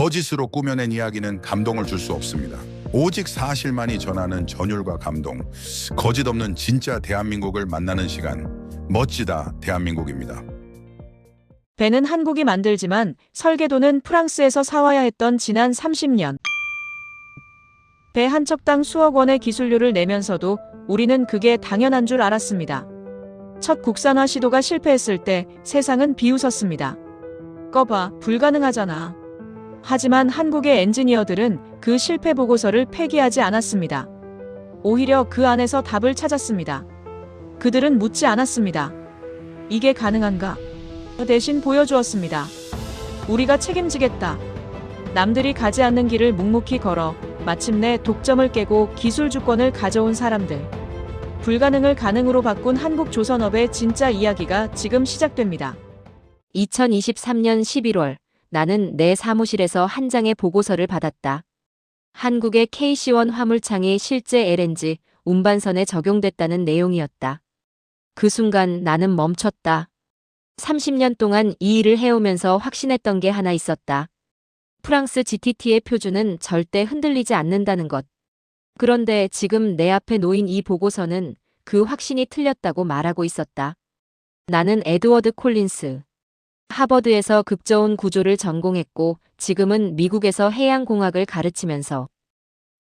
거짓으로 꾸며낸 이야기는 감동을 줄 수 없습니다. 오직 사실만이 전하는 전율과 감동, 거짓 없는 진짜 대한민국을 만나는 시간, 멋지다 대한민국입니다. 배는 한국이 만들지만 설계도는 프랑스에서 사와야 했던 지난 30년. 배 한 척당 수억 원의 기술료를 내면서도 우리는 그게 당연한 줄 알았습니다. 첫 국산화 시도가 실패했을 때 세상은 비웃었습니다. 꺼봐, 불가능하잖아. 하지만 한국의 엔지니어들은 그 실패 보고서를 폐기하지 않았습니다. 오히려 그 안에서 답을 찾았습니다. 그들은 묻지 않았습니다. 이게 가능한가? 대신 보여주었습니다. 우리가 책임지겠다. 남들이 가지 않는 길을 묵묵히 걸어 마침내 독점을 깨고 기술 주권을 가져온 사람들. 불가능을 가능으로 바꾼 한국 조선업의 진짜 이야기가 지금 시작됩니다. 2023년 11월 나는 내 사무실에서 한 장의 보고서를 받았다. 한국의 KC1 화물창이 실제 LNG 운반선에 적용됐다는 내용이었다. 그 순간 나는 멈췄다. 30년 동안 이 일을 해오면서 확신했던 게 하나 있었다. 프랑스 GTT의 표준은 절대 흔들리지 않는다는 것. 그런데 지금 내 앞에 놓인 이 보고서는 그 확신이 틀렸다고 말하고 있었다. 나는 에드워드 콜린스. 하버드에서 극저온 구조를 전공했고 지금은 미국에서 해양공학을 가르치면서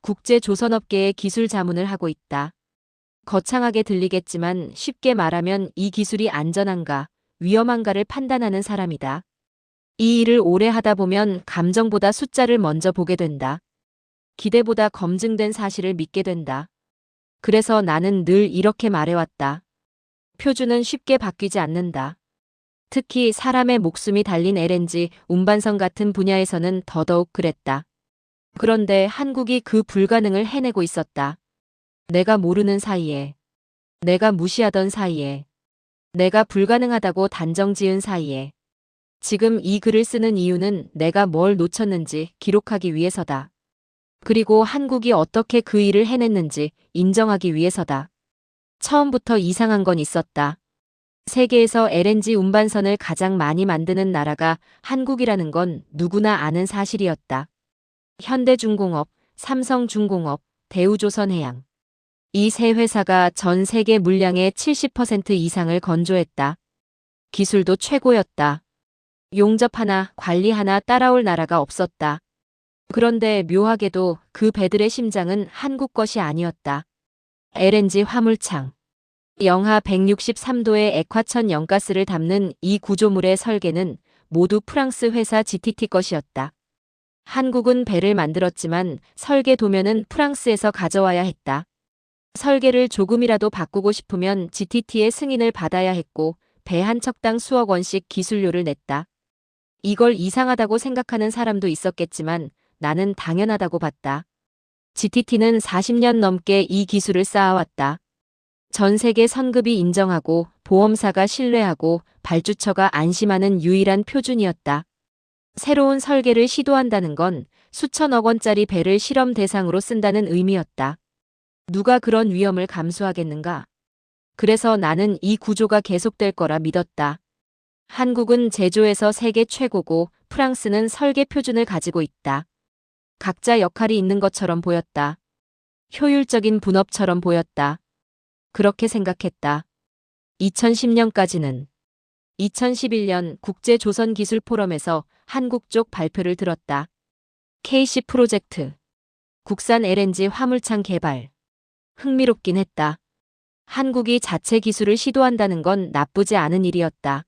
국제 조선업계의 기술 자문을 하고 있다. 거창하게 들리겠지만 쉽게 말하면 이 기술이 안전한가, 위험한가를 판단하는 사람이다. 이 일을 오래 하다 보면 감정보다 숫자를 먼저 보게 된다. 기대보다 검증된 사실을 믿게 된다. 그래서 나는 늘 이렇게 말해왔다. 표준은 쉽게 바뀌지 않는다. 특히 사람의 목숨이 달린 LNG 운반선 같은 분야에서는 더더욱 그랬다. 그런데 한국이 그 불가능을 해내고 있었다. 내가 모르는 사이에, 내가 무시하던 사이에, 내가 불가능하다고 단정 지은 사이에. 지금 이 글을 쓰는 이유는 내가 뭘 놓쳤는지 기록하기 위해서다. 그리고 한국이 어떻게 그 일을 해냈는지 인정하기 위해서다. 처음부터 이상한 건 있었다. 세계에서 LNG 운반선을 가장 많이 만드는 나라가 한국이라는 건 누구나 아는 사실이었다. 현대중공업, 삼성중공업, 대우조선해양. 이 세 회사가 전 세계 물량의 70% 이상을 건조했다. 기술도 최고였다. 용접 하나, 관리 하나 따라올 나라가 없었다. 그런데 묘하게도 그 배들의 심장은 한국 것이 아니었다. LNG 화물창. 영하 163도의 액화천 영가스를 담는 이 구조물의 설계는 모두 프랑스 회사 GTT 것이었다. 한국은 배를 만들었지만 설계 도면은 프랑스에서 가져와야 했다. 설계를 조금이라도 바꾸고 싶으면 GTT의 승인을 받아야 했고 배 한 척당 수억 원씩 기술료를 냈다. 이걸 이상하다고 생각하는 사람도 있었겠지만 나는 당연하다고 봤다. GTT는 40년 넘게 이 기술을 쌓아왔다. 전 세계 선급이 인정하고 보험사가 신뢰하고 발주처가 안심하는 유일한 표준이었다. 새로운 설계를 시도한다는 건 수천억 원짜리 배를 실험 대상으로 쓴다는 의미였다. 누가 그런 위험을 감수하겠는가? 그래서 나는 이 구조가 계속될 거라 믿었다. 한국은 제조에서 세계 최고고 프랑스는 설계 표준을 가지고 있다. 각자 역할이 있는 것처럼 보였다. 효율적인 분업처럼 보였다. 그렇게 생각했다. 2010년까지는. 2011년 국제조선기술포럼에서 한국 쪽 발표를 들었다. KC 프로젝트. 국산 LNG 화물창 개발. 흥미롭긴 했다. 한국이 자체 기술을 시도한다는 건 나쁘지 않은 일이었다.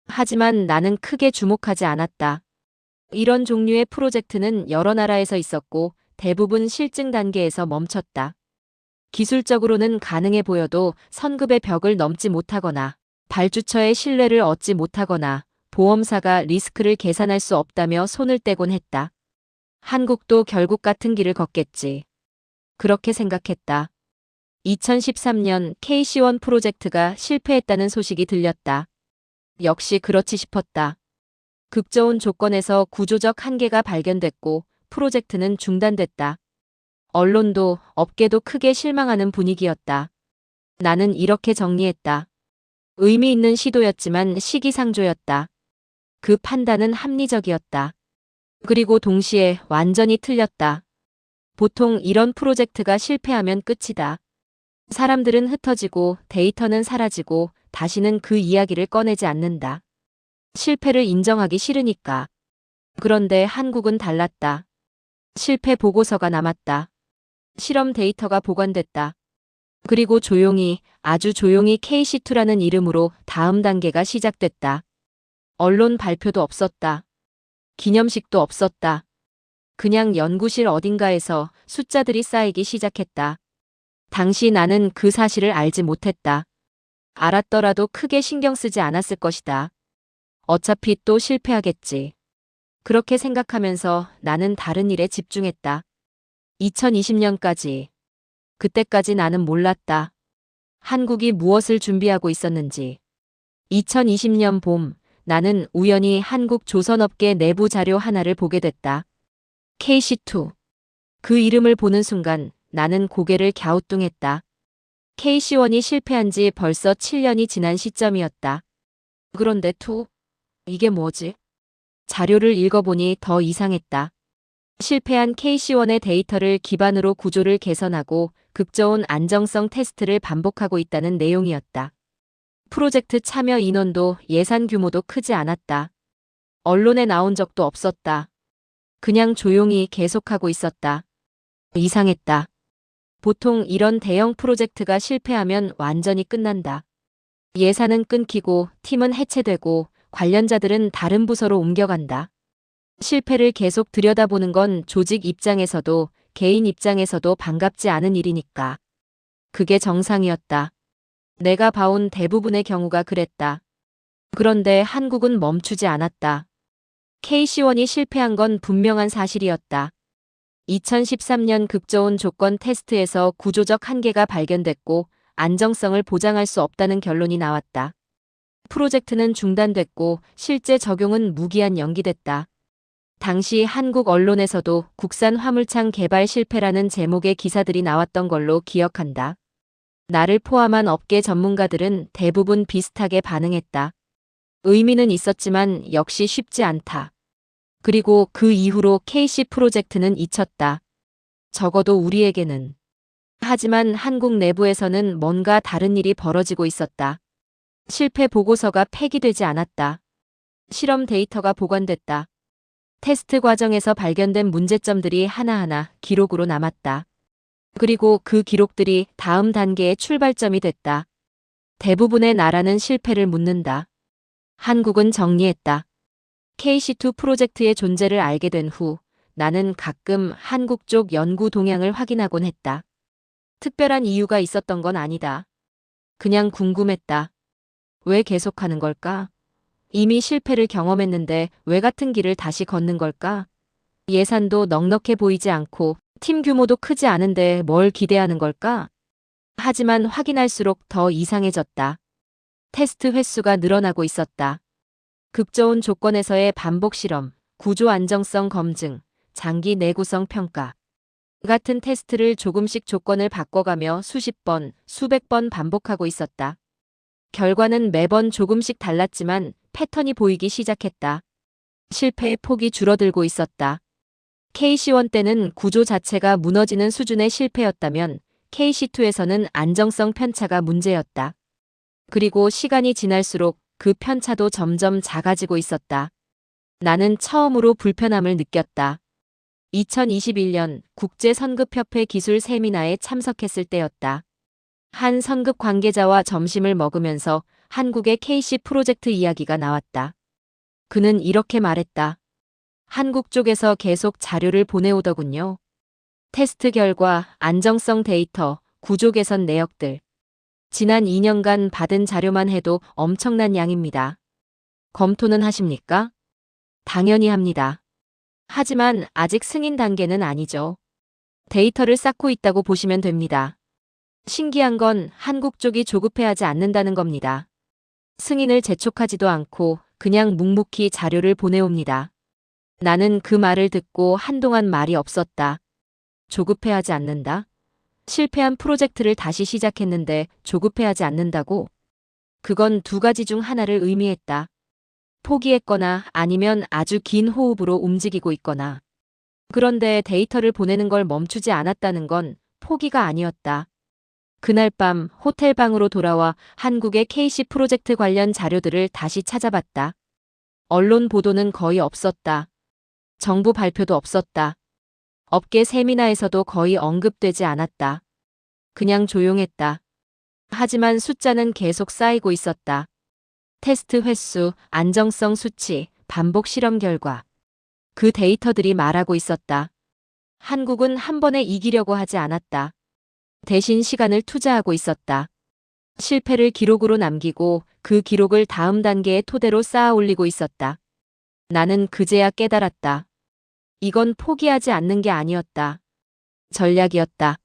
하지만 나는 크게 주목하지 않았다. 이런 종류의 프로젝트는 여러 나라에서 있었고 대부분 실증 단계에서 멈췄다. 기술적으로는 가능해 보여도 선급의 벽을 넘지 못하거나 발주처의 신뢰를 얻지 못하거나 보험사가 리스크를 계산할 수 없다며 손을 떼곤 했다. 한국도 결국 같은 길을 걷겠지. 그렇게 생각했다. 2013년 KC1 프로젝트가 실패했다는 소식이 들렸다. 역시 그렇지 싶었다. 극저온 조건에서 구조적 한계가 발견됐고 프로젝트는 중단됐다. 언론도 업계도 크게 실망하는 분위기였다. 나는 이렇게 정리했다. 의미 있는 시도였지만 시기상조였다. 그 판단은 합리적이었다. 그리고 동시에 완전히 틀렸다. 보통 이런 프로젝트가 실패하면 끝이다. 사람들은 흩어지고 데이터는 사라지고 다시는 그 이야기를 꺼내지 않는다. 실패를 인정하기 싫으니까. 그런데 한국은 달랐다. 실패 보고서가 남았다. 실험 데이터가 보관됐다. 그리고 조용히, 아주 조용히 KC2라는 이름으로 다음 단계가 시작됐다. 언론 발표도 없었다. 기념식도 없었다. 그냥 연구실 어딘가에서 숫자들이 쌓이기 시작했다. 당시 나는 그 사실을 알지 못했다. 알았더라도 크게 신경 쓰지 않았을 것이다. 어차피 또 실패하겠지. 그렇게 생각하면서 나는 다른 일에 집중했다. 2020년까지. 그때까지 나는 몰랐다. 한국이 무엇을 준비하고 있었는지. 2020년 봄, 나는 우연히 한국 조선업계 내부 자료 하나를 보게 됐다. KC2. 그 이름을 보는 순간 나는 고개를 갸우뚱했다. KC1이 실패한 지 벌써 7년이 지난 시점이었다. 그런데 이게 뭐지? 자료를 읽어보니 더 이상했다. 실패한 KC1의 데이터를 기반으로 구조를 개선하고 극저온 안정성 테스트를 반복하고 있다는 내용이었다. 프로젝트 참여 인원도 예산 규모도 크지 않았다. 언론에 나온 적도 없었다. 그냥 조용히 계속하고 있었다. 이상했다. 보통 이런 대형 프로젝트가 실패하면 완전히 끝난다. 예산은 끊기고 팀은 해체되고 관련자들은 다른 부서로 옮겨간다. 실패를 계속 들여다보는 건 조직 입장에서도 개인 입장에서도 반갑지 않은 일이니까. 그게 정상이었다. 내가 봐온 대부분의 경우가 그랬다. 그런데 한국은 멈추지 않았다. KC1이 실패한 건 분명한 사실이었다. 2013년 극저온 조건 테스트에서 구조적 한계가 발견됐고 안정성을 보장할 수 없다는 결론이 나왔다. 프로젝트는 중단됐고 실제 적용은 무기한 연기됐다. 당시 한국 언론에서도 국산 화물창 개발 실패라는 제목의 기사들이 나왔던 걸로 기억한다. 나를 포함한 업계 전문가들은 대부분 비슷하게 반응했다. 의미는 있었지만 역시 쉽지 않다. 그리고 그 이후로 KC 프로젝트는 잊혔다. 적어도 우리에게는. 하지만 한국 내부에서는 뭔가 다른 일이 벌어지고 있었다. 실패 보고서가 폐기되지 않았다. 실험 데이터가 보관됐다. 테스트 과정에서 발견된 문제점들이 하나하나 기록으로 남았다. 그리고 그 기록들이 다음 단계의 출발점이 됐다. 대부분의 나라는 실패를 묻는다. 한국은 정리했다. KC2 프로젝트의 존재를 알게 된 후 나는 가끔 한국 쪽 연구 동향을 확인하곤 했다. 특별한 이유가 있었던 건 아니다. 그냥 궁금했다. 왜 계속하는 걸까? 이미 실패를 경험했는데 왜 같은 길을 다시 걷는 걸까? 예산도 넉넉해 보이지 않고 팀 규모도 크지 않은데 뭘 기대하는 걸까? 하지만 확인할수록 더 이상해졌다. 테스트 횟수가 늘어나고 있었다. 극저온 조건에서의 반복 실험, 구조 안정성 검증, 장기 내구성 평가 같은 테스트를 조금씩 조건을 바꿔가며 수십 번, 수백 번 반복하고 있었다. 결과는 매번 조금씩 달랐지만 패턴이 보이기 시작했다. 실패의 폭이 줄어들고 있었다. KC1 때는 구조 자체가 무너지는 수준의 실패였다면 KC2에서는 안정성 편차가 문제였다. 그리고 시간이 지날수록 그 편차도 점점 작아지고 있었다. 나는 처음으로 불편함을 느꼈다. 2021년 국제선급협회 기술 세미나에 참석했을 때였다. 한 선급 관계자와 점심을 먹으면서 한국의 KC 프로젝트 이야기가 나왔다. 그는 이렇게 말했다. 한국 쪽에서 계속 자료를 보내오더군요. 테스트 결과, 안정성 데이터, 구조 개선 내역들. 지난 2년간 받은 자료만 해도 엄청난 양입니다. 검토는 하십니까? 당연히 합니다. 하지만 아직 승인 단계는 아니죠. 데이터를 쌓고 있다고 보시면 됩니다. 신기한 건 한국 쪽이 조급해하지 않는다는 겁니다. 승인을 재촉하지도 않고 그냥 묵묵히 자료를 보내옵니다. 나는 그 말을 듣고 한동안 말이 없었다. 조급해하지 않는다? 실패한 프로젝트를 다시 시작했는데 조급해하지 않는다고? 그건 두 가지 중 하나를 의미했다. 포기했거나 아니면 아주 긴 호흡으로 움직이고 있거나. 그런데 데이터를 보내는 걸 멈추지 않았다는 건 포기가 아니었다. 그날 밤 호텔 방으로 돌아와 한국의 KC 프로젝트 관련 자료들을 다시 찾아봤다. 언론 보도는 거의 없었다. 정부 발표도 없었다. 업계 세미나에서도 거의 언급되지 않았다. 그냥 조용했다. 하지만 숫자는 계속 쌓이고 있었다. 테스트 횟수, 안정성 수치, 반복 실험 결과. 그 데이터들이 말하고 있었다. 한국은 한 번에 이기려고 하지 않았다. 대신 시간을 투자하고 있었다. 실패를 기록으로 남기고 그 기록을 다음 단계의 토대로 쌓아 올리고 있었다. 나는 그제야 깨달았다. 이건 포기하지 않는 게 아니었다. 전략이었다.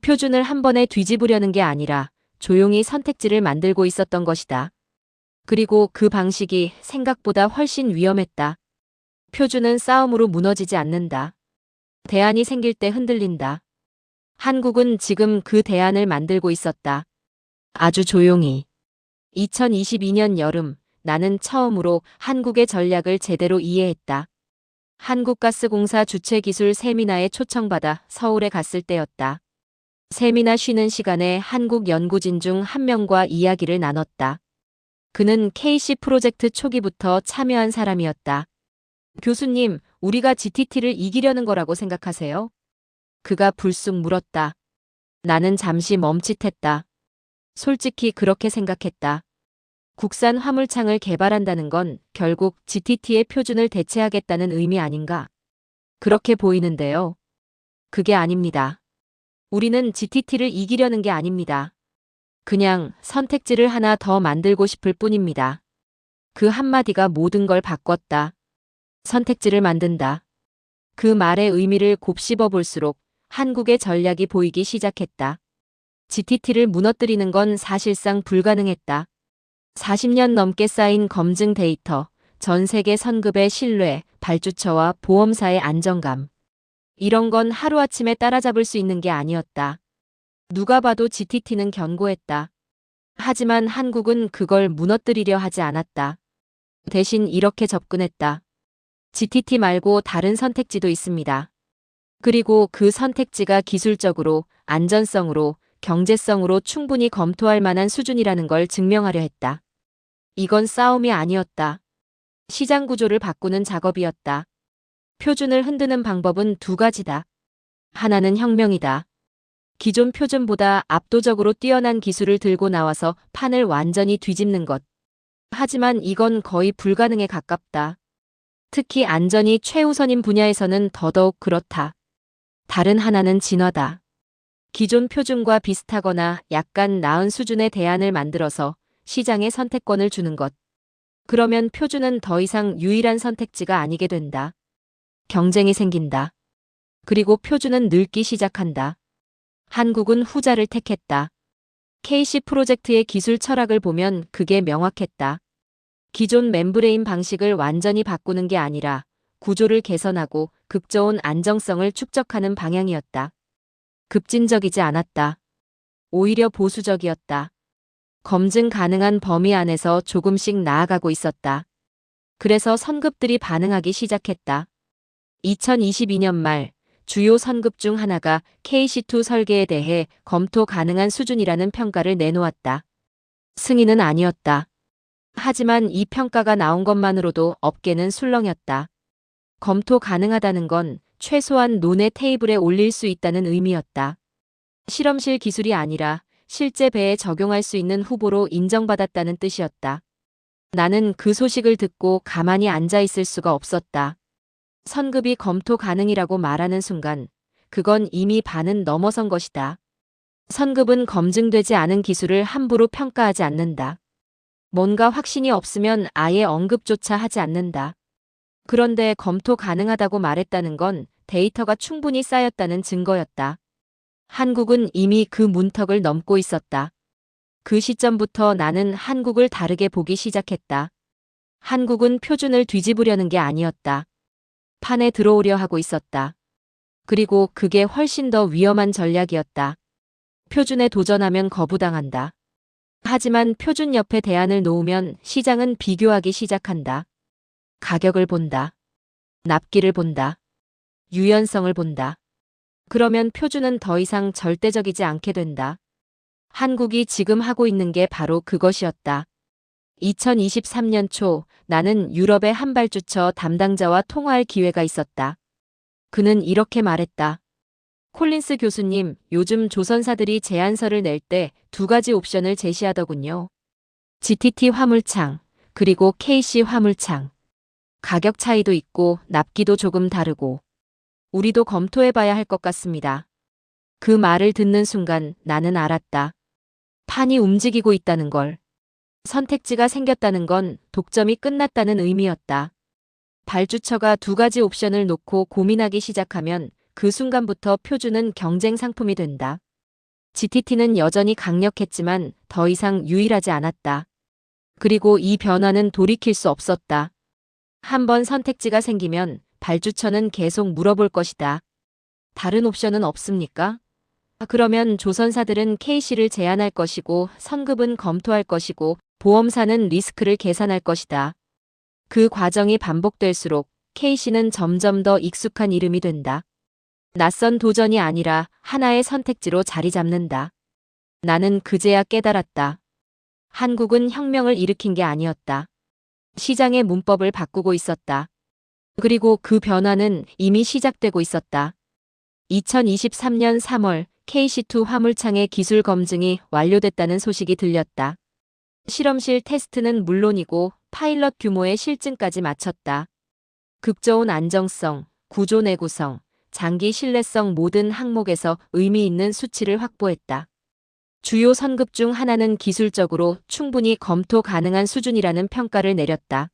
표준을 한 번에 뒤집으려는 게 아니라 조용히 선택지를 만들고 있었던 것이다. 그리고 그 방식이 생각보다 훨씬 위험했다. 표준은 싸움으로 무너지지 않는다. 대안이 생길 때 흔들린다. 한국은 지금 그 대안을 만들고 있었다. 아주 조용히. 2022년 여름, 나는 처음으로 한국의 전략을 제대로 이해했다. 한국가스공사 주최기술 세미나에 초청받아 서울에 갔을 때였다. 세미나 쉬는 시간에 한국 연구진 중 한 명과 이야기를 나눴다. 그는 KC 프로젝트 초기부터 참여한 사람이었다. 교수님, 우리가 GTT를 이기려는 거라고 생각하세요? 그가 불쑥 물었다. 나는 잠시 멈칫했다. 솔직히 그렇게 생각했다. 국산 화물창을 개발한다는 건 결국 GTT의 표준을 대체하겠다는 의미 아닌가? 그렇게 보이는데요. 그게 아닙니다. 우리는 GTT를 이기려는 게 아닙니다. 그냥 선택지를 하나 더 만들고 싶을 뿐입니다. 그 한마디가 모든 걸 바꿨다. 선택지를 만든다. 그 말의 의미를 곱씹어 볼수록 한국의 전략이 보이기 시작했다. GTT를 무너뜨리는 건 사실상 불가능했다. 40년 넘게 쌓인 검증 데이터, 전 세계 선급의 신뢰, 발주처와 보험사의 안정감. 이런 건 하루아침에 따라잡을 수 있는 게 아니었다. 누가 봐도 GTT는 견고했다. 하지만 한국은 그걸 무너뜨리려 하지 않았다. 대신 이렇게 접근했다. GTT 말고 다른 선택지도 있습니다. 그리고 그 선택지가 기술적으로, 안전성으로, 경제성으로 충분히 검토할 만한 수준이라는 걸 증명하려 했다. 이건 싸움이 아니었다. 시장 구조를 바꾸는 작업이었다. 표준을 흔드는 방법은 두 가지다. 하나는 혁명이다. 기존 표준보다 압도적으로 뛰어난 기술을 들고 나와서 판을 완전히 뒤집는 것. 하지만 이건 거의 불가능에 가깝다. 특히 안전이 최우선인 분야에서는 더더욱 그렇다. 다른 하나는 진화다. 기존 표준과 비슷하거나 약간 나은 수준의 대안을 만들어서 시장에 선택권을 주는 것. 그러면 표준은 더 이상 유일한 선택지가 아니게 된다. 경쟁이 생긴다. 그리고 표준은 늙기 시작한다. 한국은 후자를 택했다. KC 프로젝트의 기술 철학을 보면 그게 명확했다. 기존 멤브레인 방식을 완전히 바꾸는 게 아니라 구조를 개선하고 극저온 안정성을 축적하는 방향이었다. 급진적이지 않았다. 오히려 보수적이었다. 검증 가능한 범위 안에서 조금씩 나아가고 있었다. 그래서 선급들이 반응하기 시작했다. 2022년 말 주요 선급 중 하나가 KC2 설계에 대해 검토 가능한 수준이라는 평가를 내놓았다. 승인은 아니었다. 하지만 이 평가가 나온 것만으로도 업계는 술렁였다. 검토 가능하다는 건 최소한 논의 테이블에 올릴 수 있다는 의미였다. 실험실 기술이 아니라 실제 배에 적용할 수 있는 후보로 인정받았다는 뜻이었다. 나는 그 소식을 듣고 가만히 앉아 있을 수가 없었다. 선급이 검토 가능이라고 말하는 순간 그건 이미 반은 넘어선 것이다. 선급은 검증되지 않은 기술을 함부로 평가하지 않는다. 뭔가 확신이 없으면 아예 언급조차 하지 않는다. 그런데 검토 가능하다고 말했다는 건 데이터가 충분히 쌓였다는 증거였다. 한국은 이미 그 문턱을 넘고 있었다. 그 시점부터 나는 한국을 다르게 보기 시작했다. 한국은 표준을 뒤집으려는 게 아니었다. 판에 들어오려 하고 있었다. 그리고 그게 훨씬 더 위험한 전략이었다. 표준에 도전하면 거부당한다. 하지만 표준 옆에 대안을 놓으면 시장은 비교하기 시작한다. 가격을 본다. 납기를 본다. 유연성을 본다. 그러면 표준은 더 이상 절대적이지 않게 된다. 한국이 지금 하고 있는 게 바로 그것이었다. 2023년 초 나는 유럽의 한발주처 담당자와 통화할 기회가 있었다. 그는 이렇게 말했다. 콜린스 교수님, 요즘 조선사들이 제안서를 낼 때 두 가지 옵션을 제시하더군요. GTT 화물창, 그리고 KC 화물창. 가격 차이도 있고 납기도 조금 다르고. 우리도 검토해봐야 할 것 같습니다. 그 말을 듣는 순간 나는 알았다. 판이 움직이고 있다는 걸. 선택지가 생겼다는 건 독점이 끝났다는 의미였다. 발주처가 두 가지 옵션을 놓고 고민하기 시작하면 그 순간부터 표준은 경쟁 상품이 된다. GTT는 여전히 강력했지만 더 이상 유일하지 않았다. 그리고 이 변화는 돌이킬 수 없었다. 한번 선택지가 생기면 발주처는 계속 물어볼 것이다. 다른 옵션은 없습니까? 그러면 조선사들은 KC를 제한할 것이고 선급은 검토할 것이고 보험사는 리스크를 계산할 것이다. 그 과정이 반복될수록 KC는 점점 더 익숙한 이름이 된다. 낯선 도전이 아니라 하나의 선택지로 자리 잡는다. 나는 그제야 깨달았다. 한국은 혁명을 일으킨 게 아니었다. 시장의 문법을 바꾸고 있었다. 그리고 그 변화는 이미 시작되고 있었다. 2023년 3월 KC2 화물창의 기술 검증이 완료됐다는 소식이 들렸다. 실험실 테스트는 물론이고 파일럿 규모의 실증까지 마쳤다. 극저온 안정성, 구조 내구성, 장기 신뢰성 모든 항목에서 의미 있는 수치를 확보했다. 주요 선급 중 하나는 기술적으로 충분히 검토 가능한 수준이라는 평가를 내렸다.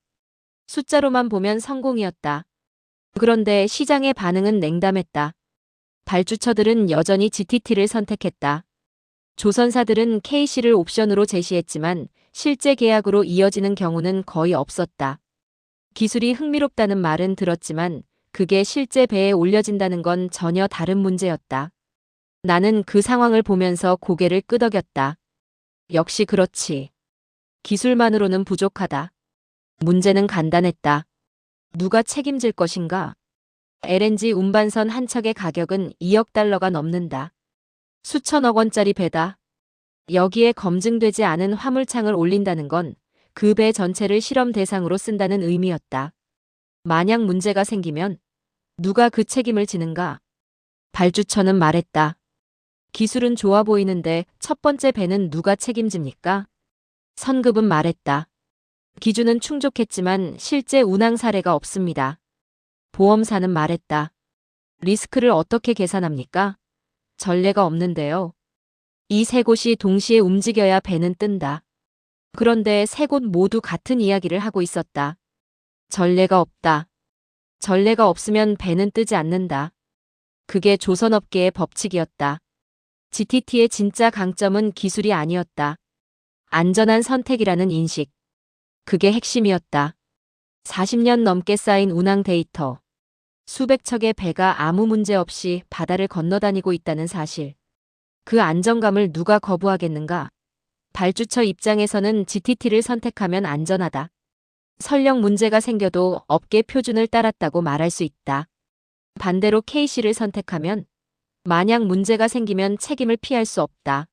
숫자로만 보면 성공이었다. 그런데 시장의 반응은 냉담했다. 발주처들은 여전히 GTT를 선택했다. 조선사들은 KC를 옵션으로 제시했지만 실제 계약으로 이어지는 경우는 거의 없었다. 기술이 흥미롭다는 말은 들었지만 그게 실제 배에 올려진다는 건 전혀 다른 문제였다. 나는 그 상황을 보면서 고개를 끄덕였다. 역시 그렇지. 기술만으로는 부족하다. 문제는 간단했다. 누가 책임질 것인가? LNG 운반선 한 척의 가격은 2억 달러가 넘는다. 수천억 원짜리 배다. 여기에 검증되지 않은 화물창을 올린다는 건 그 배 전체를 실험 대상으로 쓴다는 의미였다. 만약 문제가 생기면 누가 그 책임을 지는가? 발주처는 말했다. 기술은 좋아 보이는데 첫 번째 배는 누가 책임집니까? 선급은 말했다. 기준은 충족했지만 실제 운항 사례가 없습니다. 보험사는 말했다. 리스크를 어떻게 계산합니까? 전례가 없는데요. 이 세 곳이 동시에 움직여야 배는 뜬다. 그런데 세 곳 모두 같은 이야기를 하고 있었다. 전례가 없다. 전례가 없으면 배는 뜨지 않는다. 그게 조선업계의 법칙이었다. GTT의 진짜 강점은 기술이 아니었다. 안전한 선택이라는 인식. 그게 핵심이었다. 40년 넘게 쌓인 운항 데이터. 수백 척의 배가 아무 문제 없이 바다를 건너다니고 있다는 사실. 그 안정감을 누가 거부하겠는가? 발주처 입장에서는 GTT를 선택하면 안전하다. 설령 문제가 생겨도 업계 표준을 따랐다고 말할 수 있다. 반대로 KC를 선택하면 만약 문제가 생기면 책임을 피할 수 없다.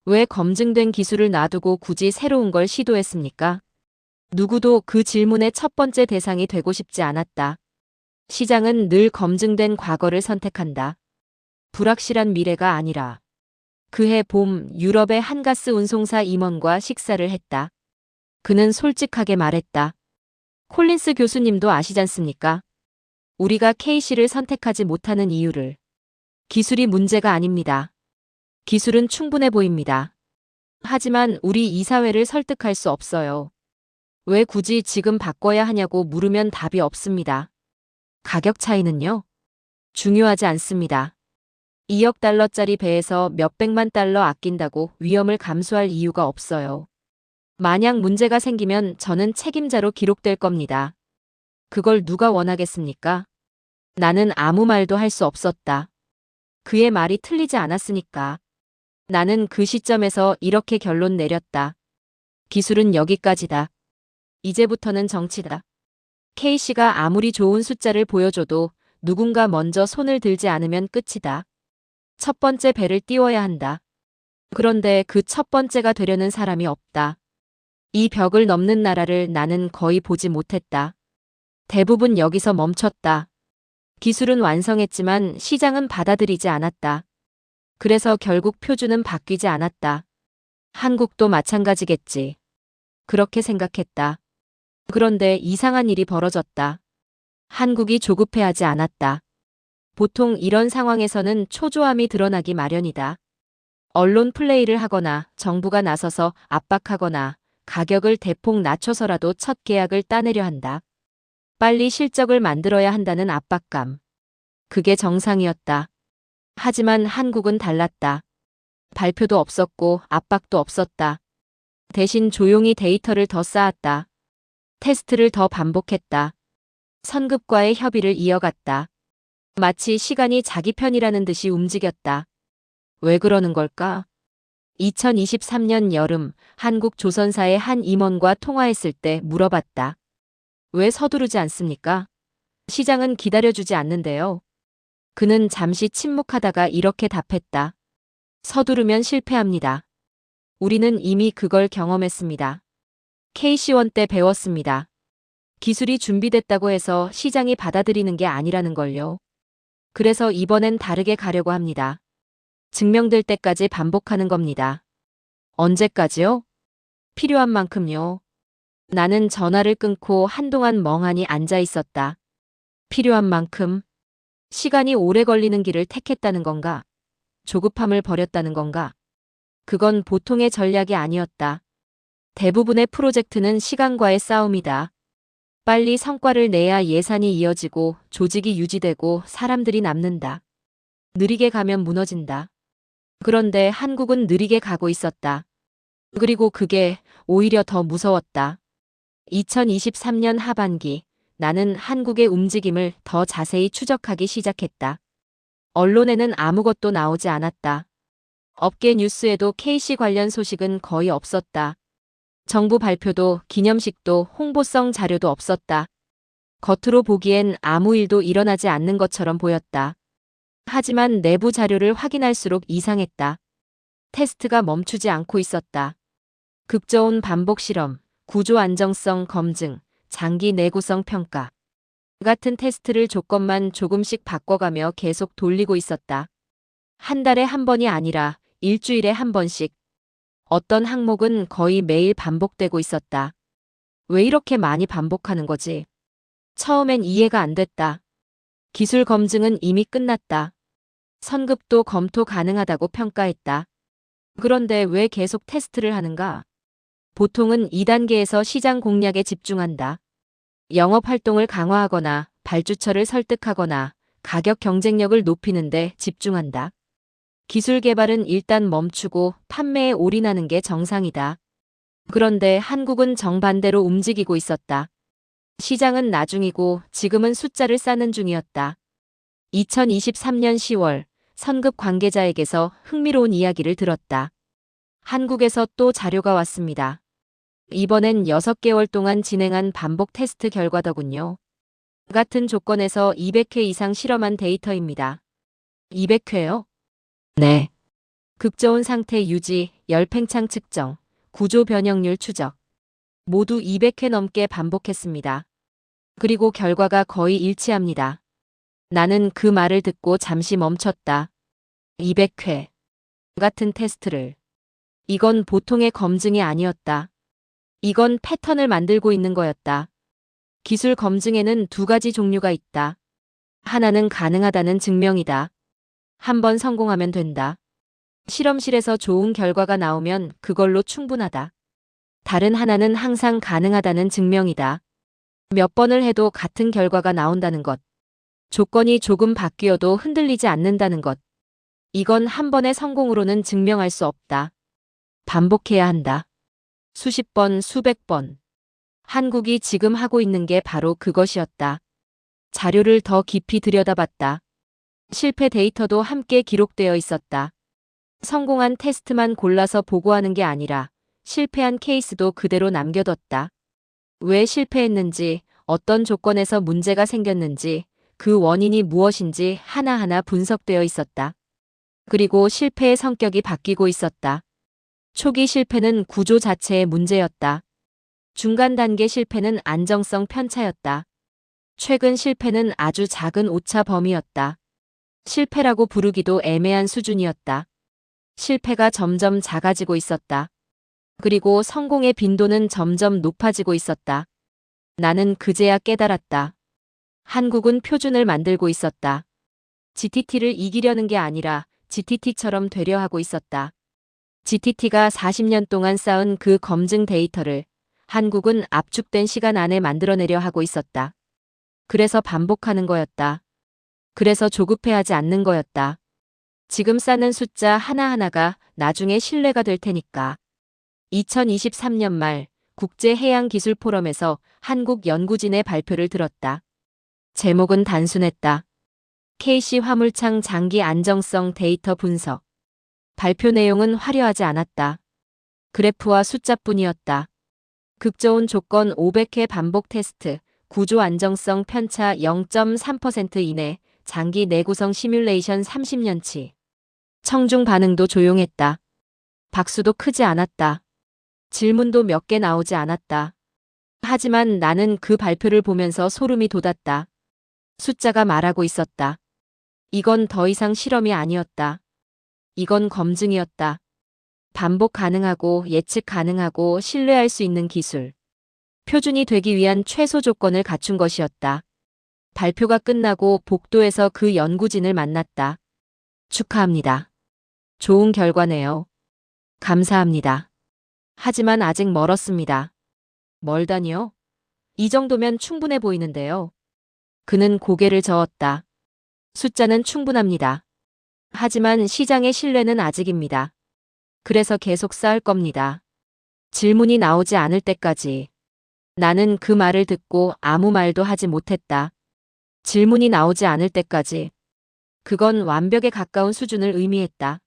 왜 검증된 기술을 놔두고 굳이 새로운 걸 시도했습니까? 누구도 그 질문의 첫 번째 대상이 되고 싶지 않았다. 시장은 늘 검증된 과거를 선택한다. 불확실한 미래가 아니라. 그해 봄 유럽의 한가스 운송사 임원과 식사를 했다. 그는 솔직하게 말했다. 콜린스 교수님도 아시잖습니까? 우리가 KC를 선택하지 못하는 이유를. 기술이 문제가 아닙니다. 기술은 충분해 보입니다. 하지만 우리 이사회를 설득할 수 없어요. 왜 굳이 지금 바꿔야 하냐고 물으면 답이 없습니다. 가격 차이는요? 중요하지 않습니다. 2억 달러짜리 배에서 몇백만 달러 아낀다고 위험을 감수할 이유가 없어요. 만약 문제가 생기면 저는 책임자로 기록될 겁니다. 그걸 누가 원하겠습니까? 나는 아무 말도 할 수 없었다. 그의 말이 틀리지 않았으니까. 나는 그 시점에서 이렇게 결론 내렸다. 기술은 여기까지다. 이제부터는 정치다. K씨가 아무리 좋은 숫자를 보여줘도 누군가 먼저 손을 들지 않으면 끝이다. 첫 번째 배를 띄워야 한다. 그런데 그 첫 번째가 되려는 사람이 없다. 이 벽을 넘는 나라를 나는 거의 보지 못했다. 대부분 여기서 멈췄다. 기술은 완성했지만 시장은 받아들이지 않았다. 그래서 결국 표준은 바뀌지 않았다. 한국도 마찬가지겠지. 그렇게 생각했다. 그런데 이상한 일이 벌어졌다. 한국이 조급해하지 않았다. 보통 이런 상황에서는 초조함이 드러나기 마련이다. 언론 플레이를 하거나 정부가 나서서 압박하거나 가격을 대폭 낮춰서라도 첫 계약을 따내려 한다. 빨리 실적을 만들어야 한다는 압박감. 그게 정상이었다. 하지만 한국은 달랐다. 발표도 없었고 압박도 없었다. 대신 조용히 데이터를 더 쌓았다. 테스트를 더 반복했다. 선급과의 협의를 이어갔다. 마치 시간이 자기 편이라는 듯이 움직였다. 왜 그러는 걸까? 2023년 여름 한국 조선사의 한 임원과 통화했을 때 물어봤다. 왜 서두르지 않습니까? 시장은 기다려주지 않는데요. 그는 잠시 침묵하다가 이렇게 답했다. 서두르면 실패합니다. 우리는 이미 그걸 경험했습니다. KC1 때 배웠습니다. 기술이 준비됐다고 해서 시장이 받아들이는 게 아니라는 걸요. 그래서 이번엔 다르게 가려고 합니다. 증명될 때까지 반복하는 겁니다. 언제까지요? 필요한 만큼요. 나는 전화를 끊고 한동안 멍하니 앉아 있었다. 필요한 만큼? 시간이 오래 걸리는 길을 택했다는 건가? 조급함을 버렸다는 건가? 그건 보통의 전략이 아니었다. 대부분의 프로젝트는 시간과의 싸움이다. 빨리 성과를 내야 예산이 이어지고 조직이 유지되고 사람들이 남는다. 느리게 가면 무너진다. 그런데 한국은 느리게 가고 있었다. 그리고 그게 오히려 더 무서웠다. 2023년 하반기 나는 한국의 움직임을 더 자세히 추적하기 시작했다. 언론에는 아무것도 나오지 않았다. 업계 뉴스에도 K씨 관련 소식은 거의 없었다. 정부 발표도 기념식도 홍보성 자료도 없었다. 겉으로 보기엔 아무 일도 일어나지 않는 것처럼 보였다. 하지만 내부 자료를 확인할수록 이상했다. 테스트가 멈추지 않고 있었다. 급저온 반복 실험, 구조 안정성 검증, 장기 내구성 평가 같은 테스트를 조건만 조금씩 바꿔가며 계속 돌리고 있었다. 한 달에 한 번이 아니라 일주일에 한 번씩. 어떤 항목은 거의 매일 반복되고 있었다. 왜 이렇게 많이 반복하는 거지? 처음엔 이해가 안 됐다. 기술 검증은 이미 끝났다. 선급도 검토 가능하다고 평가했다. 그런데 왜 계속 테스트를 하는가? 보통은 2단계에서 시장 공략에 집중한다. 영업 활동을 강화하거나 발주처를 설득하거나 가격 경쟁력을 높이는데 집중한다. 기술 개발은 일단 멈추고 판매에 올인하는 게 정상이다. 그런데 한국은 정반대로 움직이고 있었다. 시장은 나중이고 지금은 숫자를 쌓는 중이었다. 2023년 10월 선급 관계자에게서 흥미로운 이야기를 들었다. 한국에서 또 자료가 왔습니다. 이번엔 6개월 동안 진행한 반복 테스트 결과더군요. 같은 조건에서 200회 이상 실험한 데이터입니다. 200회요? 네. 극저온 상태 유지, 열팽창 측정, 구조 변형률 추적. 모두 200회 넘게 반복했습니다. 그리고 결과가 거의 일치합니다. 나는 그 말을 듣고 잠시 멈췄다. 200회. 같은 테스트를. 이건 보통의 검증이 아니었다. 이건 패턴을 만들고 있는 거였다. 기술 검증에는 두 가지 종류가 있다. 하나는 가능하다는 증명이다. 한 번 성공하면 된다. 실험실에서 좋은 결과가 나오면 그걸로 충분하다. 다른 하나는 항상 가능하다는 증명이다. 몇 번을 해도 같은 결과가 나온다는 것. 조건이 조금 바뀌어도 흔들리지 않는다는 것. 이건 한 번의 성공으로는 증명할 수 없다. 반복해야 한다. 수십 번, 수백 번. 한국이 지금 하고 있는 게 바로 그것이었다. 자료를 더 깊이 들여다봤다. 실패 데이터도 함께 기록되어 있었다. 성공한 테스트만 골라서 보고하는 게 아니라 실패한 케이스도 그대로 남겨뒀다. 왜 실패했는지, 어떤 조건에서 문제가 생겼는지, 그 원인이 무엇인지 하나하나 분석되어 있었다. 그리고 실패의 성격이 바뀌고 있었다. 초기 실패는 구조 자체의 문제였다. 중간 단계 실패는 안정성 편차였다. 최근 실패는 아주 작은 오차 범위였다. 실패라고 부르기도 애매한 수준이었다. 실패가 점점 작아지고 있었다. 그리고 성공의 빈도는 점점 높아지고 있었다. 나는 그제야 깨달았다. 한국은 표준을 만들고 있었다. GTT를 이기려는 게 아니라 GTT처럼 되려 하고 있었다. GTT가 40년 동안 쌓은 그 검증 데이터를 한국은 압축된 시간 안에 만들어내려 하고 있었다. 그래서 반복하는 거였다. 그래서 조급해하지 않는 거였다. 지금 쌓는 숫자 하나하나가 나중에 신뢰가 될 테니까. 2023년 말 국제해양기술포럼에서 한국 연구진의 발표를 들었다. 제목은 단순했다. KC 화물창 장기 안정성 데이터 분석. 발표 내용은 화려하지 않았다. 그래프와 숫자뿐이었다. 극저온 조건 500회 반복 테스트, 구조 안정성 편차 0.3% 이내, 장기 내구성 시뮬레이션 30년치. 청중 반응도 조용했다. 박수도 크지 않았다. 질문도 몇 개 나오지 않았다. 하지만 나는 그 발표를 보면서 소름이 돋았다. 숫자가 말하고 있었다. 이건 더 이상 실험이 아니었다. 이건 검증이었다. 반복 가능하고 예측 가능하고 신뢰할 수 있는 기술. 표준이 되기 위한 최소 조건을 갖춘 것이었다. 발표가 끝나고 복도에서 그 연구진을 만났다. 축하합니다. 좋은 결과네요. 감사합니다. 하지만 아직 멀었습니다. 멀다니요? 이 정도면 충분해 보이는데요. 그는 고개를 저었다. 숫자는 충분합니다. 하지만 시장의 신뢰는 아직입니다. 그래서 계속 쌓을 겁니다. 질문이 나오지 않을 때까지. 나는 그 말을 듣고 아무 말도 하지 못했다. 질문이 나오지 않을 때까지. 그건 완벽에 가까운 수준을 의미했다.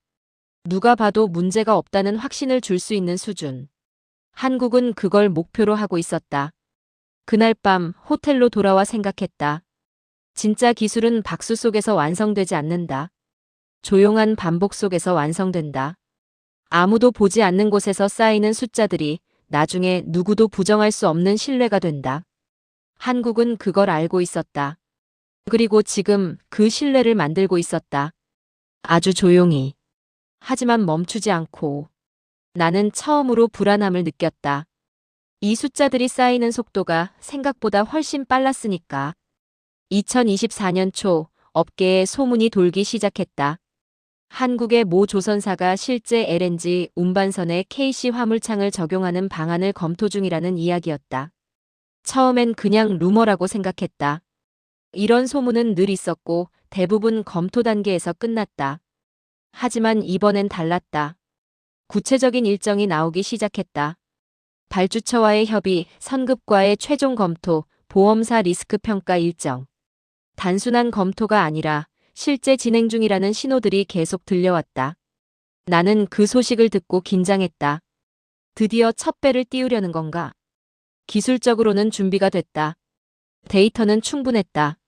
누가 봐도 문제가 없다는 확신을 줄 수 있는 수준. 한국은 그걸 목표로 하고 있었다. 그날 밤 호텔로 돌아와 생각했다. 진짜 기술은 박수 속에서 완성되지 않는다. 조용한 반복 속에서 완성된다. 아무도 보지 않는 곳에서 쌓이는 숫자들이 나중에 누구도 부정할 수 없는 신뢰가 된다. 한국은 그걸 알고 있었다. 그리고 지금 그 신뢰를 만들고 있었다. 아주 조용히. 하지만 멈추지 않고. 나는 처음으로 불안함을 느꼈다. 이 숫자들이 쌓이는 속도가 생각보다 훨씬 빨랐으니까. 2024년 초 업계에 소문이 돌기 시작했다. 한국의 모 조선사가 실제 LNG 운반선에 KC 화물창을 적용하는 방안을 검토 중이라는 이야기였다. 처음엔 그냥 루머라고 생각했다. 이런 소문은 늘 있었고 대부분 검토 단계에서 끝났다. 하지만 이번엔 달랐다. 구체적인 일정이 나오기 시작했다. 발주처와의 협의, 선급과의 최종 검토, 보험사 리스크 평가 일정. 단순한 검토가 아니라 실제 진행 중이라는 신호들이 계속 들려왔다. 나는 그 소식을 듣고 긴장했다. 드디어 첫 배를 띄우려는 건가? 기술적으로는 준비가 됐다. 데이터는 충분했다.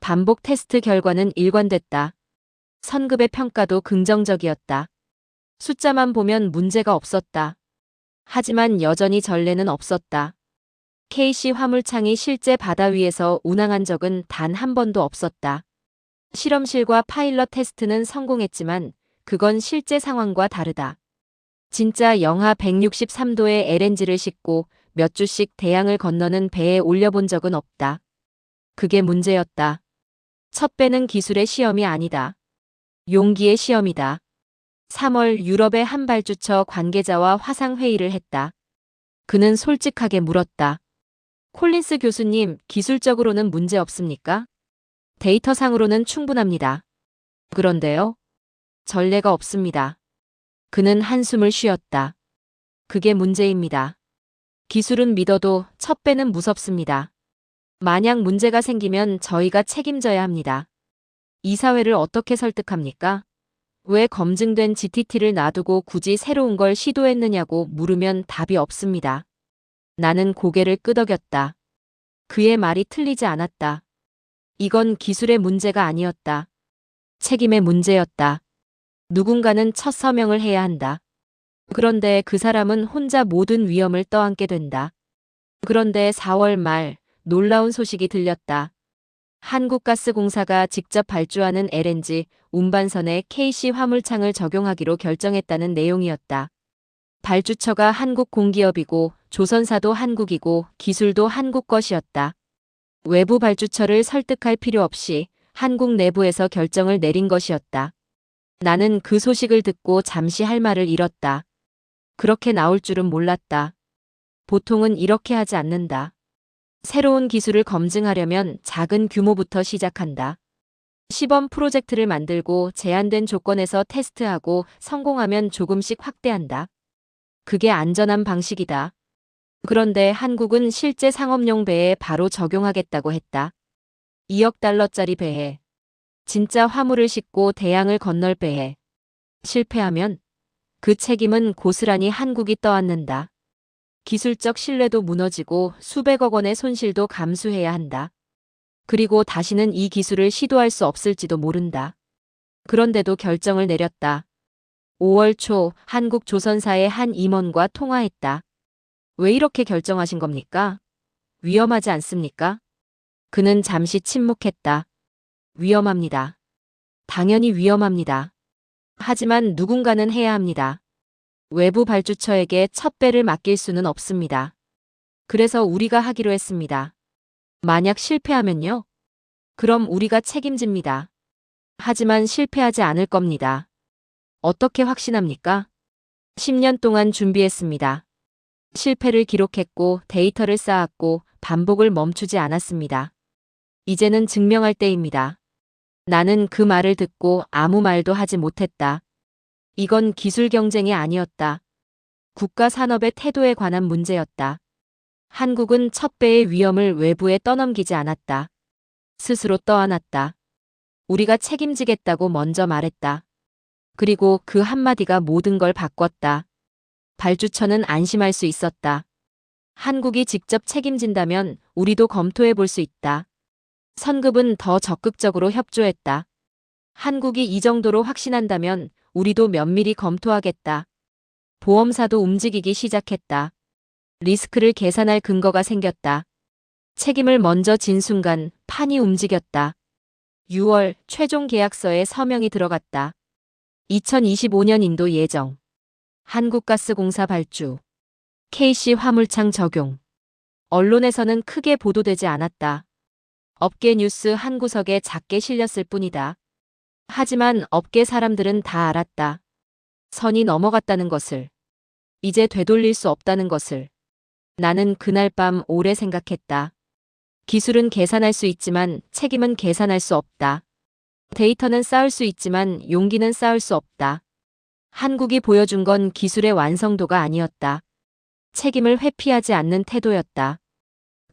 반복 테스트 결과는 일관됐다. 선급의 평가도 긍정적이었다. 숫자만 보면 문제가 없었다. 하지만 여전히 전례는 없었다. KC 화물창이 실제 바다 위에서 운항한 적은 단 한 번도 없었다. 실험실과 파일럿 테스트는 성공했지만 그건 실제 상황과 다르다. 진짜 영하 163도의 LNG를 싣고 몇 주씩 대양을 건너는 배에 올려본 적은 없다. 그게 문제였다. 첫 배는 기술의 시험이 아니다. 용기의 시험이다. 3월 유럽의 한 발주처 관계자와 화상회의를 했다. 그는 솔직하게 물었다. 콜린스 교수님, 기술적으로는 문제 없습니까? 데이터상으로는 충분합니다. 그런데요? 전례가 없습니다. 그는 한숨을 쉬었다. 그게 문제입니다. 기술은 믿어도 첫 배는 무섭습니다. 만약 문제가 생기면 저희가 책임져야 합니다. 이사회를 어떻게 설득합니까? 왜 검증된 GTT를 놔두고 굳이 새로운 걸 시도했느냐고 물으면 답이 없습니다. 나는 고개를 끄덕였다. 그의 말이 틀리지 않았다. 이건 기술의 문제가 아니었다. 책임의 문제였다. 누군가는 첫 서명을 해야 한다. 그런데 그 사람은 혼자 모든 위험을 떠안게 된다. 그런데 4월 말 놀라운 소식이 들렸다. 한국가스공사가 직접 발주하는 LNG 운반선에 KC 화물창을 적용하기로 결정했다는 내용이었다. 발주처가 한국 공기업이고 조선사도 한국이고 기술도 한국 것이었다. 외부 발주처를 설득할 필요 없이 한국 내부에서 결정을 내린 것이었다. 나는 그 소식을 듣고 잠시 할 말을 잃었다. 그렇게 나올 줄은 몰랐다. 보통은 이렇게 하지 않는다. 새로운 기술을 검증하려면 작은 규모부터 시작한다. 시범 프로젝트를 만들고 제한된 조건에서 테스트하고 성공하면 조금씩 확대한다. 그게 안전한 방식이다. 그런데 한국은 실제 상업용 배에 바로 적용하겠다고 했다. 2억 달러짜리 배에. 진짜 화물을 싣고 대양을 건널 배에. 실패하면 그 책임은 고스란히 한국이 떠안는다. 기술적 신뢰도 무너지고 수백억 원의 손실도 감수해야 한다. 그리고 다시는 이 기술을 시도할 수 없을지도 모른다. 그런데도 결정을 내렸다. 5월 초 한국 조선사의 한 임원과 통화했다. 왜 이렇게 결정하신 겁니까? 위험하지 않습니까? 그는 잠시 침묵했다. 위험합니다. 당연히 위험합니다. 하지만 누군가는 해야 합니다. 외부 발주처에게 첫 배를 맡길 수는 없습니다. 그래서 우리가 하기로 했습니다. 만약 실패하면요? 그럼 우리가 책임집니다. 하지만 실패하지 않을 겁니다. 어떻게 확신합니까? 10년 동안 준비했습니다. 실패를 기록했고 데이터를 쌓았고 반복을 멈추지 않았습니다. 이제는 증명할 때입니다. 나는 그 말을 듣고 아무 말도 하지 못했다. 이건 기술 경쟁이 아니었다. 국가 산업의 태도에 관한 문제였다. 한국은 첫 배의 위험을 외부에 떠넘기지 않았다. 스스로 떠안았다. 우리가 책임지겠다고 먼저 말했다. 그리고 그 한마디가 모든 걸 바꿨다. 발주처는 안심할 수 있었다. 한국이 직접 책임진다면 우리도 검토해 볼 수 있다. 선급은 더 적극적으로 협조했다. 한국이 이 정도로 확신한다면 우리도 면밀히 검토하겠다. 보험사도 움직이기 시작했다. 리스크를 계산할 근거가 생겼다. 책임을 먼저 진 순간 판이 움직였다. 6월 최종 계약서에 서명이 들어갔다. 2025년 인도 예정. 한국가스공사 발주. KC 화물창 적용. 언론에서는 크게 보도되지 않았다. 업계 뉴스 한 구석에 작게 실렸을 뿐이다. 하지만 업계 사람들은 다 알았다. 선이 넘어갔다는 것을. 이제 되돌릴 수 없다는 것을. 나는 그날 밤 오래 생각했다. 기술은 계산할 수 있지만 책임은 계산할 수 없다. 데이터는 쌓을 수 있지만 용기는 쌓을 수 없다. 한국이 보여준 건 기술의 완성도가 아니었다. 책임을 회피하지 않는 태도였다.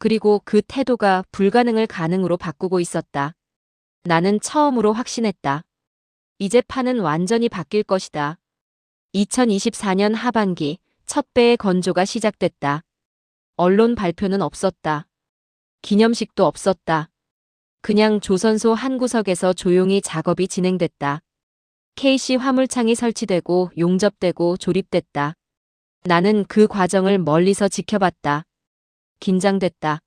그리고 그 태도가 불가능을 가능으로 바꾸고 있었다. 나는 처음으로 확신했다. 이제 판은 완전히 바뀔 것이다. 2024년 하반기 첫 배의 건조가 시작됐다. 언론 발표는 없었다. 기념식도 없었다. 그냥 조선소 한 구석에서 조용히 작업이 진행됐다. KC 화물창이 설치되고 용접되고 조립됐다. 나는 그 과정을 멀리서 지켜봤다. 긴장됐다.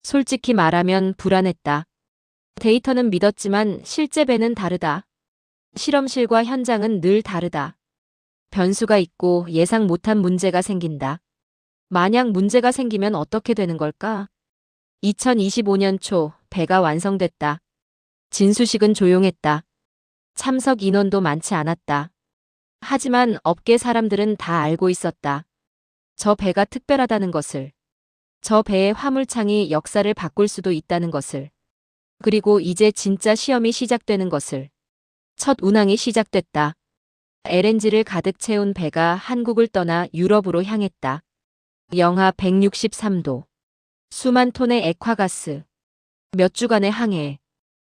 솔직히 말하면 불안했다. 데이터는 믿었지만 실제 배는 다르다. 실험실과 현장은 늘 다르다. 변수가 있고 예상 못한 문제가 생긴다. 만약 문제가 생기면 어떻게 되는 걸까? 2025년 초 배가 완성됐다. 진수식은 조용했다. 참석 인원도 많지 않았다. 하지만 업계 사람들은 다 알고 있었다. 저 배가 특별하다는 것을. 저 배의 화물창이 역사를 바꿀 수도 있다는 것을. 그리고 이제 진짜 시험이 시작되는 것을. 첫 운항이 시작됐다. LNG를 가득 채운 배가 한국을 떠나 유럽으로 향했다. 영하 163도. 수만 톤의 액화가스. 몇 주간의 항해.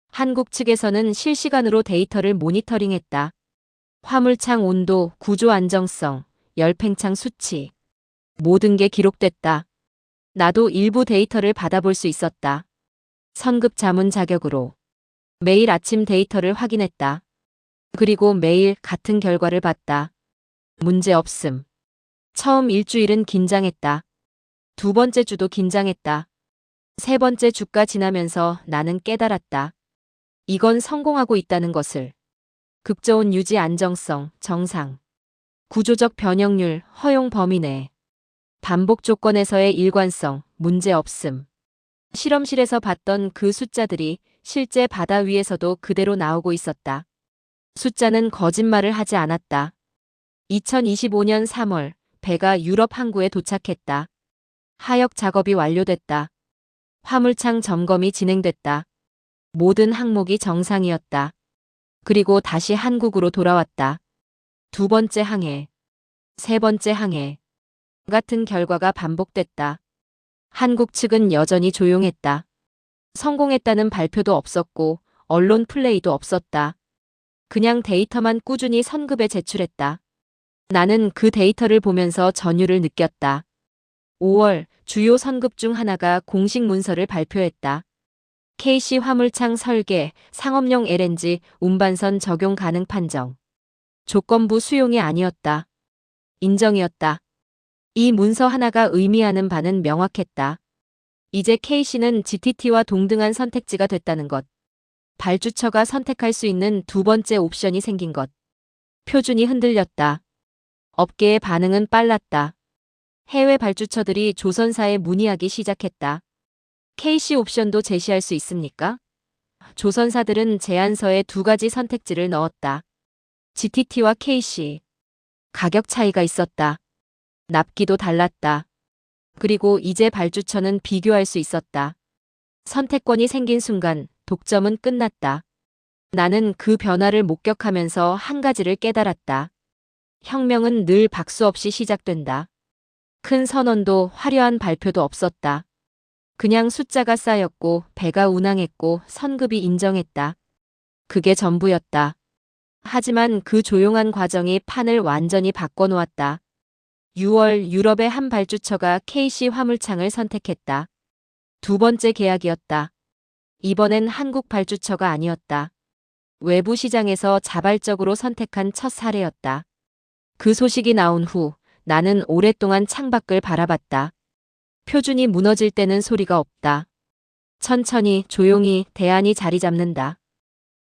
한국 측에서는 실시간으로 데이터를 모니터링했다. 화물창 온도, 구조 안정성, 열팽창 수치. 모든 게 기록됐다. 나도 일부 데이터를 받아볼 수 있었다. 선급 자문 자격으로. 매일 아침 데이터를 확인했다. 그리고 매일 같은 결과를 봤다. 문제 없음. 처음 일주일은 긴장했다. 두 번째 주도 긴장했다. 세 번째 주가 지나면서 나는 깨달았다. 이건 성공하고 있다는 것을. 극저온 유지 안정성, 정상. 구조적 변형률, 허용 범위 내. 반복 조건에서의 일관성, 문제 없음. 실험실에서 봤던 그 숫자들이 실제 바다 위에서도 그대로 나오고 있었다. 숫자는 거짓말을 하지 않았다. 2025년 3월, 배가 유럽 항구에 도착했다. 하역 작업이 완료됐다. 화물창 점검이 진행됐다. 모든 항목이 정상이었다. 그리고 다시 한국으로 돌아왔다. 두 번째 항해, 세 번째 항해. 같은 결과가 반복됐다. 한국 측은 여전히 조용했다. 성공했다는 발표도 없었고 언론 플레이도 없었다. 그냥 데이터만 꾸준히 선급에 제출했다. 나는 그 데이터를 보면서 전율을 느꼈다. 5월 주요 선급 중 하나가 공식 문서를 발표했다. KC 화물창 설계, 상업용 LNG 운반선 적용 가능 판정. 조건부 수용이 아니었다. 인정이었다. 이 문서 하나가 의미하는 바는 명확했다. 이제 KC는 GTT와 동등한 선택지가 됐다는 것. 발주처가 선택할 수 있는 두 번째 옵션이 생긴 것. 표준이 흔들렸다. 업계의 반응은 빨랐다. 해외 발주처들이 조선사에 문의하기 시작했다. KC 옵션도 제시할 수 있습니까? 조선사들은 제안서에 두 가지 선택지를 넣었다. GTT와 KC. 가격 차이가 있었다. 납기도 달랐다. 그리고 이제 발주처는 비교할 수 있었다. 선택권이 생긴 순간 독점은 끝났다. 나는 그 변화를 목격하면서 한 가지를 깨달았다. 혁명은 늘 박수 없이 시작된다. 큰 선언도 화려한 발표도 없었다. 그냥 숫자가 쌓였고 배가 운항했고 선급이 인정했다. 그게 전부였다. 하지만 그 조용한 과정이 판을 완전히 바꿔놓았다. 6월 유럽의 한 발주처가 KC 화물창을 선택했다. 두 번째 계약이었다. 이번엔 한국 발주처가 아니었다. 외부 시장에서 자발적으로 선택한 첫 사례였다. 그 소식이 나온 후 나는 오랫동안 창밖을 바라봤다. 표준이 무너질 때는 소리가 없다. 천천히 조용히 대안이 자리 잡는다.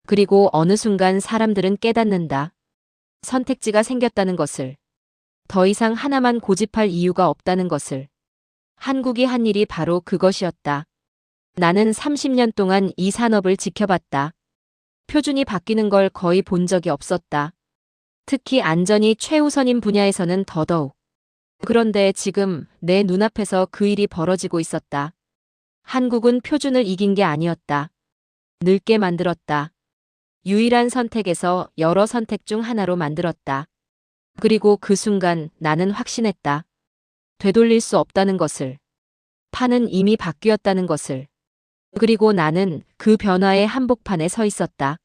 그리고 어느 순간 사람들은 깨닫는다. 선택지가 생겼다는 것을. 더 이상 하나만 고집할 이유가 없다는 것을. 한국이 한 일이 바로 그것이었다. 나는 30년 동안 이 산업을 지켜봤다. 표준이 바뀌는 걸 거의 본 적이 없었다. 특히 안전이 최우선인 분야에서는 더더욱. 그런데 지금 내 눈앞에서 그 일이 벌어지고 있었다. 한국은 표준을 이긴 게 아니었다. 늙게 만들었다. 유일한 선택에서 여러 선택 중 하나로 만들었다. 그리고 그 순간 나는 확신했다. 되돌릴 수 없다는 것을. 판은 이미 바뀌었다는 것을. 그리고 나는 그 변화의 한복판에 서 있었다.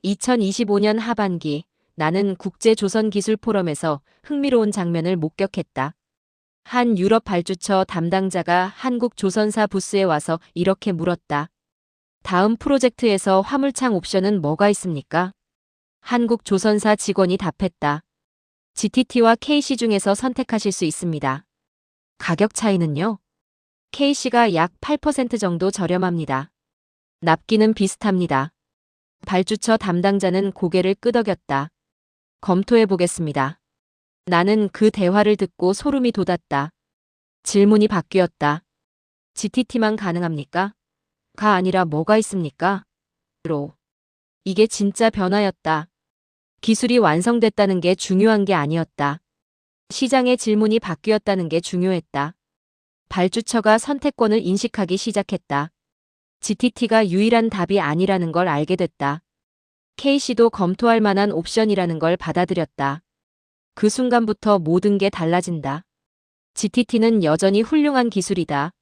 2025년 하반기 나는 국제조선기술포럼에서 흥미로운 장면을 목격했다. 한 유럽 발주처 담당자가 한국 조선사 부스에 와서 이렇게 물었다. 다음 프로젝트에서 화물창 옵션은 뭐가 있습니까? 한국 조선사 직원이 답했다. GTT와 KC 중에서 선택하실 수 있습니다. 가격 차이는요? KC가 약 8% 정도 저렴합니다. 납기는 비슷합니다. 발주처 담당자는 고개를 끄덕였다. 검토해 보겠습니다. 나는 그 대화를 듣고 소름이 돋았다. 질문이 바뀌었다. GTT만 가능합니까? 가 아니라 뭐가 있습니까? 로. 이게 진짜 변화였다. 기술이 완성됐다는 게 중요한 게 아니었다. 시장의 질문이 바뀌었다는 게 중요했다. 발주처가 선택권을 인식하기 시작했다. GTT가 유일한 답이 아니라는 걸 알게 됐다. KC도 검토할 만한 옵션이라는 걸 받아들였다. 그 순간부터 모든 게 달라진다. GTT는 여전히 훌륭한 기술이다.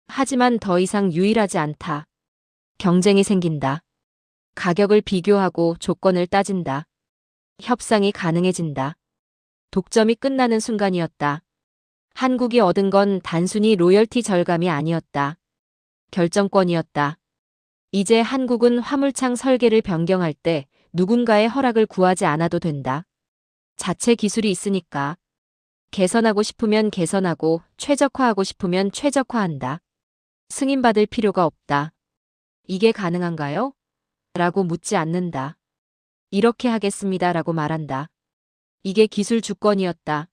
하지만 더 이상 유일하지 않다. 경쟁이 생긴다. 가격을 비교하고 조건을 따진다. 협상이 가능해진다. 독점이 끝나는 순간이었다. 한국이 얻은 건 단순히 로열티 절감이 아니었다. 결정권이었다. 이제 한국은 화물창 설계를 변경할 때 누군가의 허락을 구하지 않아도 된다. 자체 기술이 있으니까. 개선하고 싶으면 개선하고 최적화하고 싶으면 최적화한다. 승인받을 필요가 없다. 이게 가능한가요? 라고 묻지 않는다. 이렇게 하겠습니다. 라고 말한다. 이게 기술 주권이었다.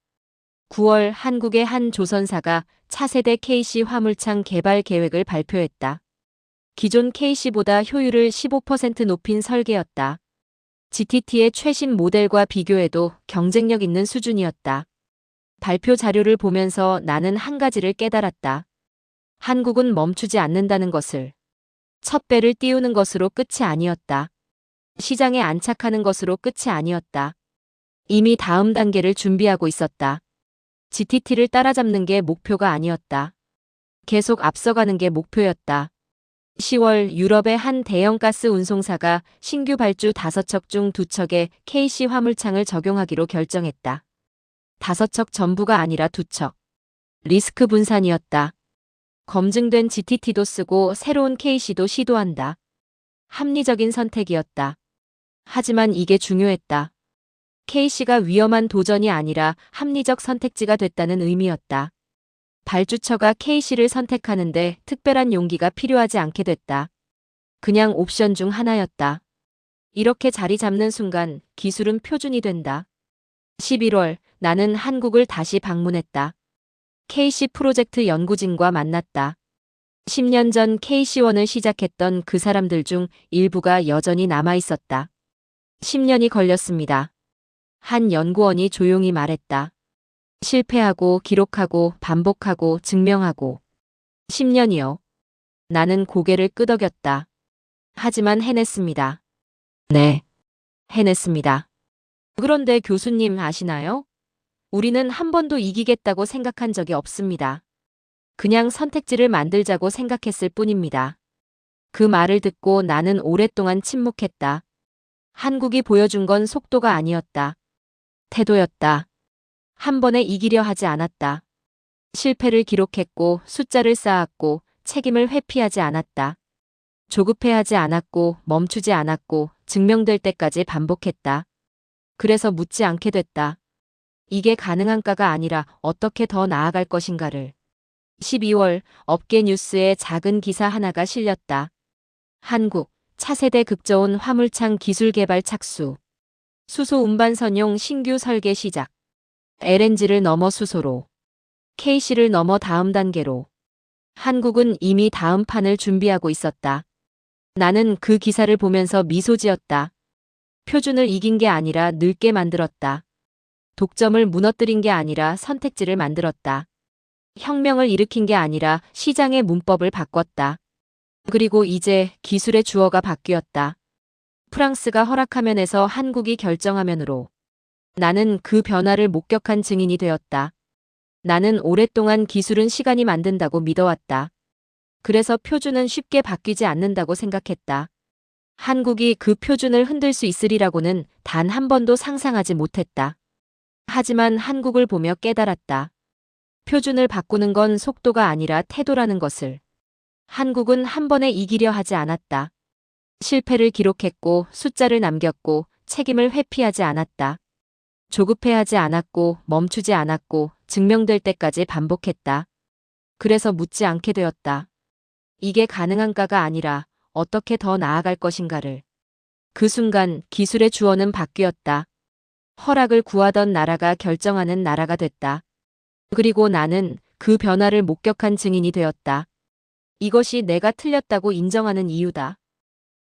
9월 한국의 한 조선사가 차세대 KC 화물창 개발 계획을 발표했다. 기존 KC보다 효율을 15% 높인 설계였다. GTT의 최신 모델과 비교해도 경쟁력 있는 수준이었다. 발표 자료를 보면서 나는 한 가지를 깨달았다. 한국은 멈추지 않는다는 것을. 첫 배를 띄우는 것으로 끝이 아니었다. 시장에 안착하는 것으로 끝이 아니었다. 이미 다음 단계를 준비하고 있었다. GTT를 따라잡는 게 목표가 아니었다. 계속 앞서가는 게 목표였다. 10월 유럽의 한 대형 가스 운송사가 신규 발주 5척 중 2척에 KC 화물창을 적용하기로 결정했다. 5척 전부가 아니라 2척. 리스크 분산이었다. 검증된 GTT도 쓰고 새로운 KC도 시도한다. 합리적인 선택이었다. 하지만 이게 중요했다. KC가 위험한 도전이 아니라 합리적 선택지가 됐다는 의미였다. 발주처가 KC를 선택하는데 특별한 용기가 필요하지 않게 됐다. 그냥 옵션 중 하나였다. 이렇게 자리 잡는 순간 기술은 표준이 된다. 11월 나는 한국을 다시 방문했다. KC 프로젝트 연구진과 만났다. 10년 전 KC1을 시작했던 그 사람들 중 일부가 여전히 남아 있었다. 10년이 걸렸습니다. 한 연구원이 조용히 말했다. 실패하고 기록하고 반복하고 증명하고. 10년이요. 나는 고개를 끄덕였다. 하지만 해냈습니다. 네. 해냈습니다. 그런데 교수님 아시나요? 우리는 한 번도 이기겠다고 생각한 적이 없습니다. 그냥 선택지를 만들자고 생각했을 뿐입니다. 그 말을 듣고 나는 오랫동안 침묵했다. 한국이 보여준 건 속도가 아니었다. 태도였다. 한 번에 이기려 하지 않았다. 실패를 기록했고 숫자를 쌓았고 책임을 회피하지 않았다. 조급해하지 않았고 멈추지 않았고 증명될 때까지 반복했다. 그래서 묻지 않게 됐다. 이게 가능한가가 아니라 어떻게 더 나아갈 것인가를. 12월 업계 뉴스에 작은 기사 하나가 실렸다. 한국 차세대 급저온 화물창 기술 개발 착수. 수소 운반선용 신규 설계 시작. LNG를 넘어 수소로. KC를 넘어 다음 단계로. 한국은 이미 다음 판을 준비하고 있었다. 나는 그 기사를 보면서 미소 지었다. 표준을 이긴 게 아니라 늙게 만들었다. 독점을 무너뜨린 게 아니라 선택지를 만들었다. 혁명을 일으킨 게 아니라 시장의 문법을 바꿨다. 그리고 이제 기술의 주어가 바뀌었다. 프랑스가 허락하면에서 한국이 결정하면으로. 나는 그 변화를 목격한 증인이 되었다. 나는 오랫동안 기술은 시간이 만든다고 믿어왔다. 그래서 표준은 쉽게 바뀌지 않는다고 생각했다. 한국이 그 표준을 흔들 수 있으리라고는 단 한 번도 상상하지 못했다. 하지만 한국을 보며 깨달았다. 표준을 바꾸는 건 속도가 아니라 태도라는 것을. 한국은 한 번에 이기려 하지 않았다. 실패를 기록했고 숫자를 남겼고 책임을 회피하지 않았다. 조급해하지 않았고 멈추지 않았고 증명될 때까지 반복했다. 그래서 묻지 않게 되었다. 이게 가능한가가 아니라 어떻게 더 나아갈 것인가를. 그 순간 기술의 주어는 바뀌었다. 허락을 구하던 나라가 결정하는 나라가 됐다. 그리고 나는 그 변화를 목격한 증인이 되었다. 이것이 내가 틀렸다고 인정하는 이유다.